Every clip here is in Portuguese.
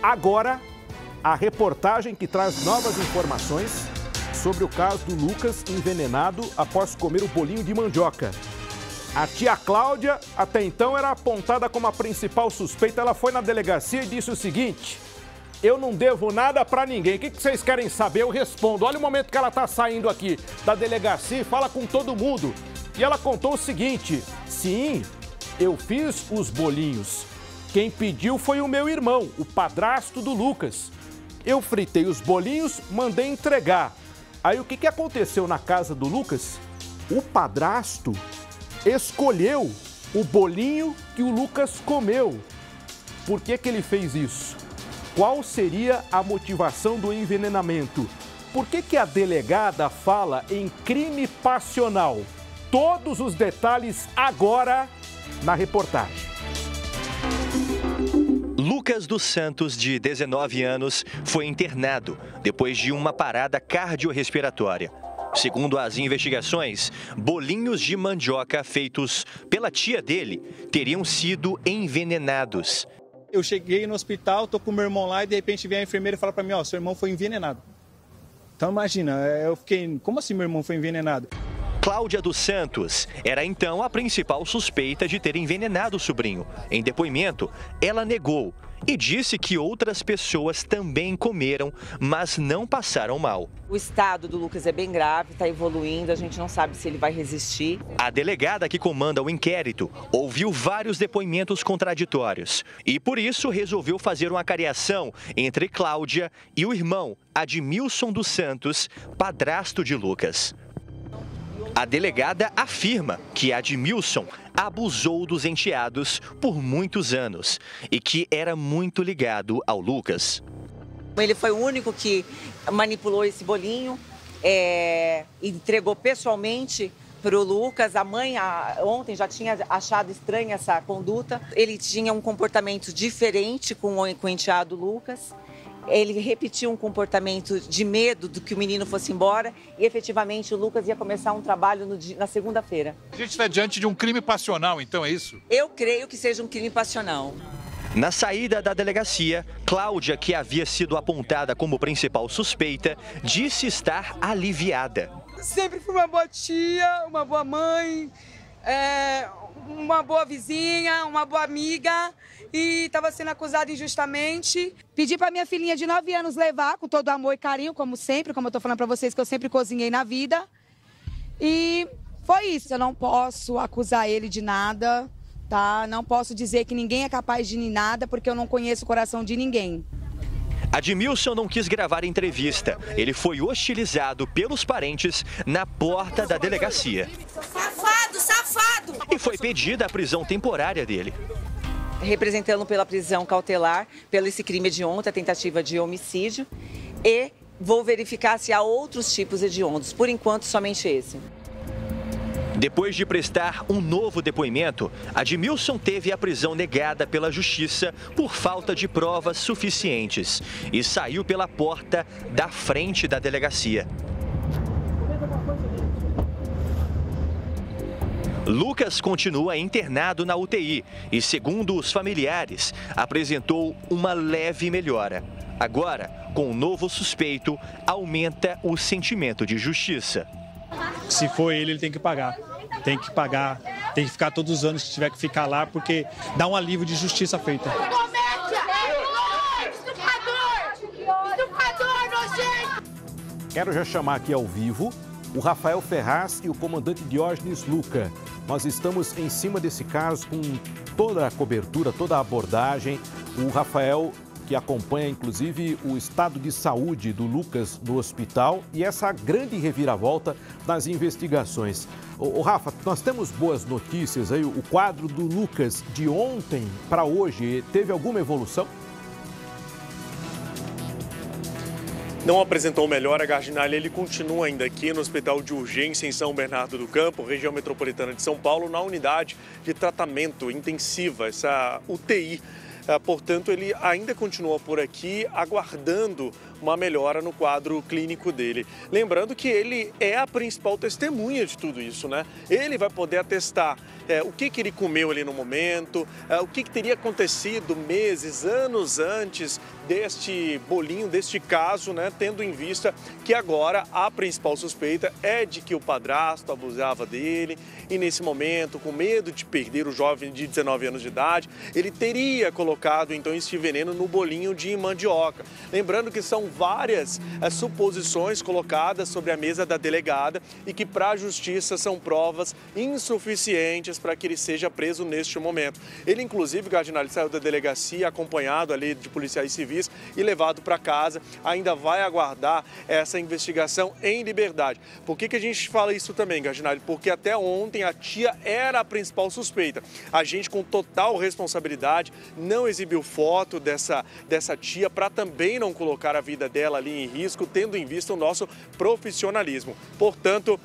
Agora, a reportagem que traz novas informações sobre o caso do Lucas envenenado após comer o bolinho de mandioca. A tia Cláudia, até então, era apontada como a principal suspeita. Ela foi na delegacia e disse o seguinte: eu não devo nada pra ninguém. O que vocês querem saber? Eu respondo. Olha o momento que ela tá saindo aqui da delegacia e fala com todo mundo. E ela contou o seguinte: sim, eu fiz os bolinhos. Quem pediu foi o meu irmão, o padrasto do Lucas. Eu fritei os bolinhos, mandei entregar. Aí o que aconteceu na casa do Lucas? O padrasto escolheu o bolinho que o Lucas comeu. Por que ele fez isso? Qual seria a motivação do envenenamento? Por que a delegada fala em crime passional? Todos os detalhes agora na reportagem. Lucas dos Santos, de 19 anos, foi internado depois de uma parada cardiorrespiratória. Segundo as investigações, bolinhos de mandioca feitos pela tia dele teriam sido envenenados. Eu cheguei no hospital, tô com meu irmão lá e de repente vem a enfermeira e fala para mim, ó, seu irmão foi envenenado. Então imagina, eu fiquei, como assim meu irmão foi envenenado? Cláudia dos Santos era então a principal suspeita de ter envenenado o sobrinho. Em depoimento, ela negou e disse que outras pessoas também comeram, mas não passaram mal. O estado do Lucas é bem grave, está evoluindo, a gente não sabe se ele vai resistir. A delegada que comanda o inquérito ouviu vários depoimentos contraditórios e, por isso, resolveu fazer uma cariação entre Cláudia e o irmão Admilson dos Santos, padrasto de Lucas. A delegada afirma que Admilson abusou dos enteados por muitos anos e que era muito ligado ao Lucas. Ele foi o único que manipulou esse bolinho e entregou pessoalmente para o Lucas. A mãe ontem já tinha achado estranha essa conduta. Ele tinha um comportamento diferente com o enteado Lucas. Ele repetiu um comportamento de medo do que o menino fosse embora e, efetivamente, o Lucas ia começar um trabalho na segunda-feira. A gente está diante de um crime passional, então, é isso? Eu creio que seja um crime passional. Na saída da delegacia, Cláudia, que havia sido apontada como principal suspeita, disse estar aliviada. Sempre fui uma boa tia, uma boa mãe, uma boa vizinha, uma boa amiga e estava sendo acusada injustamente. Pedi para minha filhinha de 9 anos levar com todo amor e carinho, como sempre, como eu estou falando para vocês que eu sempre cozinhei na vida. E foi isso, eu não posso acusar ele de nada, tá? Não posso dizer que ninguém é capaz de nada porque eu não conheço o coração de ninguém. Admilson não quis gravar entrevista. Ele foi hostilizado pelos parentes na porta da delegacia. Safado, safado! E foi pedida a prisão temporária dele. Representando pela prisão cautelar, pelo esse crime hediondo, a tentativa de homicídio, e vou verificar se há outros tipos hediondos. Por enquanto, somente esse. Depois de prestar um novo depoimento, Admilson teve a prisão negada pela Justiça por falta de provas suficientes e saiu pela porta da frente da delegacia. Lucas continua internado na UTI e, segundo os familiares, apresentou uma leve melhora. Agora, com o novo suspeito, aumenta o sentimento de justiça. Se for ele tem que pagar. Tem que pagar, tem que ficar todos os anos que tiver que ficar lá, porque dá um alívio de justiça feita. Quero já chamar aqui ao vivo o Rafael Ferraz e o comandante Diógenes Luca. Nós estamos em cima desse caso com toda a cobertura, toda a abordagem. O Rafael, que acompanha inclusive o estado de saúde do Lucas no hospital e essa grande reviravolta nas investigações. Ô Rafa, nós temos boas notícias aí. O quadro do Lucas de ontem para hoje teve alguma evolução? Não apresentou melhora, Gardinalha. Ele continua ainda aqui no Hospital de Urgência em São Bernardo do Campo, região metropolitana de São Paulo, na unidade de tratamento intensiva, essa UTI. portanto, ele ainda continua por aqui aguardando uma melhora no quadro clínico dele. Lembrando que ele é a principal testemunha de tudo isso, né? Ele vai poder atestar o que ele comeu ali no momento, o que teria acontecido meses, anos antes deste bolinho, deste caso, né? Tendo em vista que agora a principal suspeita é de que o padrasto abusava dele e nesse momento, com medo de perder o jovem de 19 anos de idade, ele teria colocado então esse veneno no bolinho de mandioca. Lembrando que são várias suposições colocadas sobre a mesa da delegada e que para a justiça são provas insuficientes para que ele seja preso neste momento. Ele, inclusive, Gardinali, saiu da delegacia acompanhado ali de policiais civis e levado para casa. Ainda vai aguardar essa investigação em liberdade. Por que a gente fala isso também, Gardinali? Porque até ontem a tia era a principal suspeita. A gente, com total responsabilidade, não exibiu foto dessa tia para também não colocar a vida dela ali em risco, tendo em vista o nosso profissionalismo. Portanto,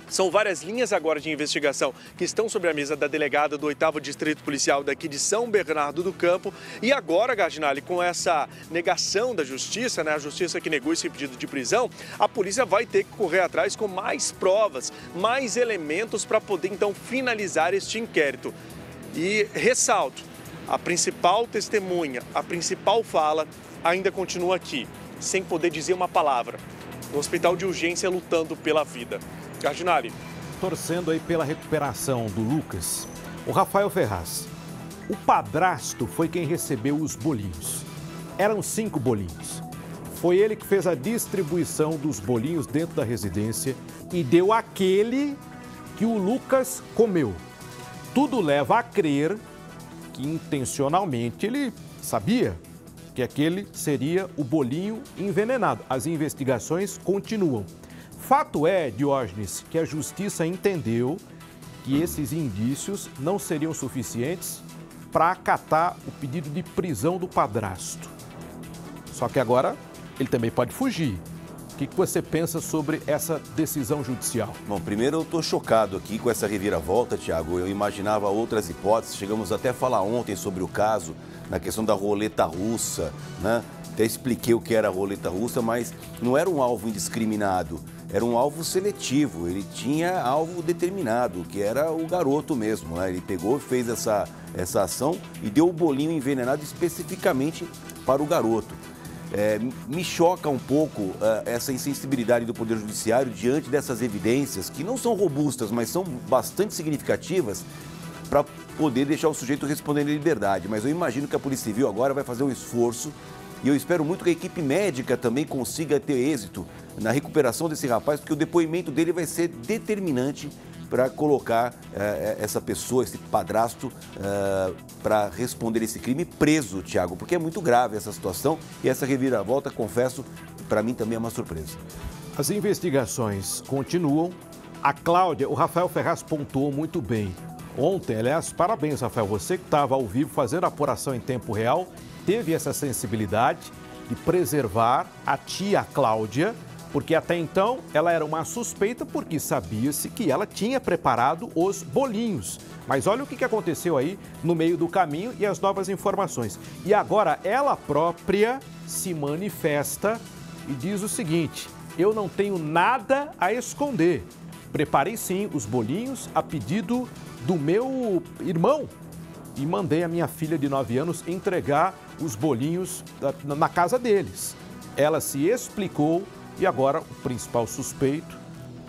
são várias linhas agora de investigação que estão sobre a mesa da delegada do 8º Distrito Policial daqui de São Bernardo do Campo. E agora, Gardinali, com essa negação da justiça, né, a justiça que negou esse pedido de prisão, a polícia vai ter que correr atrás com mais provas, mais elementos para poder então finalizar este inquérito. E ressalto, a principal testemunha, a principal fala ainda continua aqui, sem poder dizer uma palavra, no hospital de urgência lutando pela vida. Gardinali. Torcendo aí pela recuperação do Lucas, o Rafael Ferraz. O padrasto foi quem recebeu os bolinhos. Eram 5 bolinhos. Foi ele que fez a distribuição dos bolinhos dentro da residência e deu aquele que o Lucas comeu. Tudo leva a crer que intencionalmente ele sabia que aquele seria o bolinho envenenado. As investigações continuam. Fato é, Diógenes, que a justiça entendeu que esses indícios não seriam suficientes para acatar o pedido de prisão do padrasto. Só que agora ele também pode fugir. O que você pensa sobre essa decisão judicial? Bom, primeiro eu estou chocado aqui com essa reviravolta, Tiago. Eu imaginava outras hipóteses, chegamos até a falar ontem sobre o caso, na questão da roleta russa, né? Até expliquei o que era a roleta russa, mas não era um alvo indiscriminado, era um alvo seletivo, ele tinha alvo determinado, que era o garoto mesmo, né? Ele pegou, fez essa ação e deu o bolinho envenenado especificamente para o garoto. Me choca um pouco essa insensibilidade do Poder Judiciário diante dessas evidências, que não são robustas, mas são bastante significativas, para poder deixar o sujeito respondendo em liberdade. Mas eu imagino que a Polícia Civil agora vai fazer um esforço e eu espero muito que a equipe médica também consiga ter êxito na recuperação desse rapaz, porque o depoimento dele vai ser determinante para colocar essa pessoa, esse padrasto, para responder esse crime preso, Tiago, porque é muito grave essa situação e essa reviravolta, confesso, para mim também é uma surpresa. As investigações continuam. A Cláudia, o Rafael Ferraz pontuou muito bem. Ontem, aliás, parabéns, Rafael, você que estava ao vivo fazendo a apuração em tempo real, teve essa sensibilidade de preservar a tia Cláudia, porque até então ela era uma suspeita porque sabia-se que ela tinha preparado os bolinhos. Mas olha o que aconteceu aí no meio do caminho e as novas informações. E agora ela própria se manifesta e diz o seguinte: eu não tenho nada a esconder. Preparei sim os bolinhos a pedido do meu irmão e mandei a minha filha de 9 anos entregar os bolinhos na casa deles. Ela se explicou e agora o principal suspeito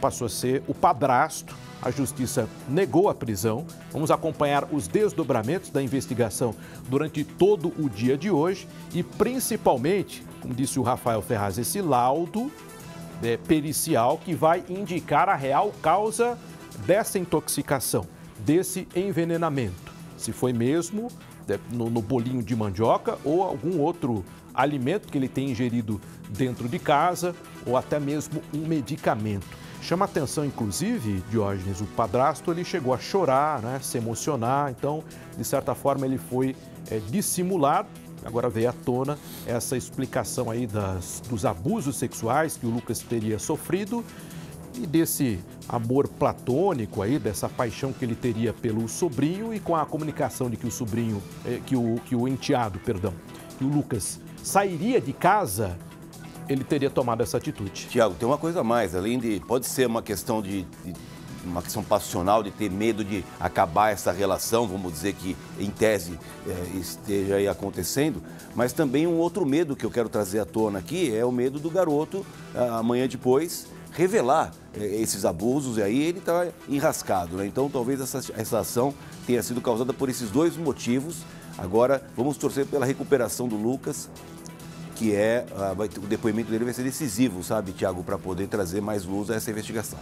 passou a ser o padrasto. A justiça negou a prisão. Vamos acompanhar os desdobramentos da investigação durante todo o dia de hoje e principalmente, como disse o Rafael Ferraz, esse laudo pericial que vai indicar a real causa dessa intoxicação, desse envenenamento. Se foi mesmo no bolinho de mandioca ou algum outro alimento que ele tem ingerido dentro de casa ou até mesmo um medicamento. Chama atenção, inclusive, Diógenes, o padrasto, ele chegou a chorar, né, se emocionar, então, de certa forma, ele foi dissimulado. Agora veio à tona essa explicação aí dos abusos sexuais que o Lucas teria sofrido e desse amor platônico aí, dessa paixão que ele teria pelo sobrinho e com a comunicação de que o sobrinho, que o enteado, perdão, que o Lucas sairia de casa, ele teria tomado essa atitude. Tiago, tem uma coisa a mais, além de, pode ser uma questão uma questão passional, de ter medo de acabar essa relação, vamos dizer que em tese esteja aí acontecendo, mas também um outro medo que eu quero trazer à tona aqui é o medo do garoto, amanhã depois, revelar esses abusos, e aí ele está enrascado, né? Então talvez essa ação tenha sido causada por esses dois motivos. Agora vamos torcer pela recuperação do Lucas, que o depoimento dele vai ser decisivo, sabe, Tiago, para poder trazer mais luz a essa investigação.